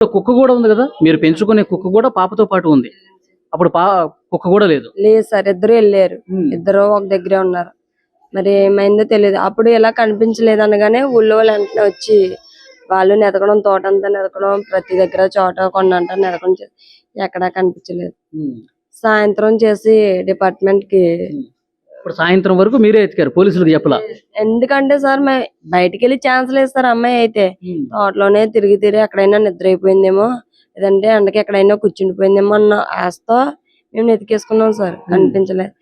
కుక్క కూడా ఉంది కదా, మీరు పెంచుకునే కుక్క కూడా పాపతో పాటు ఉంది. అప్పుడు కుక్క కూడా లేదు. లేదు సార్, ఇద్దరు వెళ్ళారు. ఇద్దరు ఒక దగ్గరే ఉన్నారు. మరి ఏమైందో తెలియదు. అప్పుడు ఇలా కనిపించలేదు అనగానే ఊళ్ళో వాళ్ళు వెంటనే వచ్చి వాళ్ళు నెతకడం, తోటంతా నెతకడం, ప్రతి దగ్గర చోట కొండంతా నెతకడం ఎక్కడా కనిపించలేదు. సాయంత్రం చేసి డిపార్ట్మెంట్ కి ఇప్పుడు సాయంత్రం వరకు మీరే ఎత్తికారు, పోలీసులకు చెప్పలా? ఎందుకంటే సార్ బయటికి వెళ్ళి ఛాన్స్ లేదు సార్. అమ్మాయి అయితే తోటలోనే తిరిగి ఎక్కడైనా నిద్ర అయిపోయిందేమో, లేదంటే ఎండకి ఎక్కడైనా కూర్చుండిపోయిందేమో అన్న ఆశతో మేము ఎతికేసుకున్నాం సార్. కనిపించలేదు.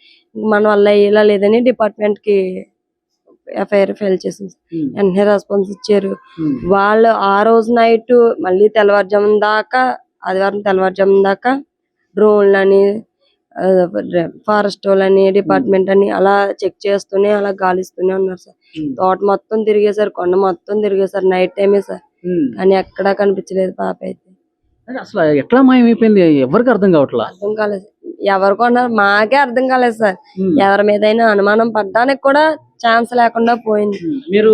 మన వల్ల అయ్యేలా లేదని డిపార్ట్మెంట్ కి ఎఫ్ఐఆర్ ఫైల్ చేసింది. వెంటనే రెస్పాన్స్ ఇచ్చారు వాళ్ళు. ఆ రోజు నైట్ మళ్ళీ తెల్లవారుజామున దాకా, ఆదివారం తెల్లవారుజామున దాకా డ్రోన్లని, ఫారెస్ట్ వాళ్ళని, డిపార్ట్మెంట్ అని అలా చెక్ చేస్తూనే అలా గాలిస్తూనే ఉన్నారు సార్. తోట మొత్తం తిరిగేసారు, కొండ మొత్తం తిరిగేసారు. నైట్ టైమే సార్, కానీ ఎక్కడా కనిపించలేదు పాప అయితే. అసలు ఎట్లా మాయమైపోయింది ఎవరికి అర్థం కావట్లా? అర్థం కాలేదు. ఎవరికి ఉన్నారు మాకే అర్థం కాలేదు సార్. ఎవరి మీద అనుమానం పడ్డానికి కూడా ఛాన్స్ లేకుండా పోయింది. మీరు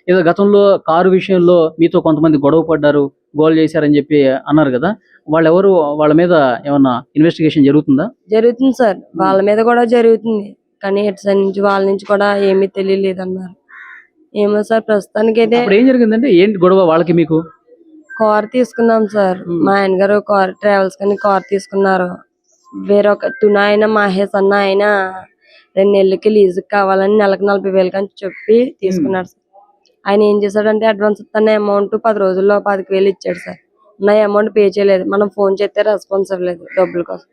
ఏదో గతంలో కారు విషయంలో మీతో కొంతమంది గొడవ పడ్డారు, గోల్ చేశారని చెప్పి అన్నారు కదా, వాళ్ళెవరు? వాళ్ళ మీద ఏమన్నా ఇన్వెస్టిగేషన్ జరుగుతుందా? జరుగుతుంది సార్, వాళ్ళ మీద కూడా జరుగుతుంది. కానీ ఇటు సైడ్ నుంచి వాళ్ళ నుంచి కూడా ఏమీ తెలియలేదు అన్నారు. ఏమో సార్, ప్రస్తుతానికి అయితే. ఏం జరిగిందంటే ఏంటి గొడవ వాళ్ళకి మీకు? కార్ తీసుకున్నాం సార్. మా ఆయన గారు కార్ ట్రావెల్స్ కానీ కార్ తీసుకున్నారు. వేరొక తునాయన మహేష్ అన్న ఆయన 2 నెలలకి లీజుకి కావాలని నెలకు 40,000 అని చెప్పి తీసుకున్నాడు సార్. ఆయన ఏం చేశాడంటే అడ్వాన్స్ ఇస్తున్న అమౌంట్ 10 రోజుల్లో 25,000 ఇచ్చాడు సార్. నా అమౌంట్ పే చేయలేదు. మనం ఫోన్ చేస్తే రెస్పాన్స్ అవ్వలేదు డబ్బుల కోసం.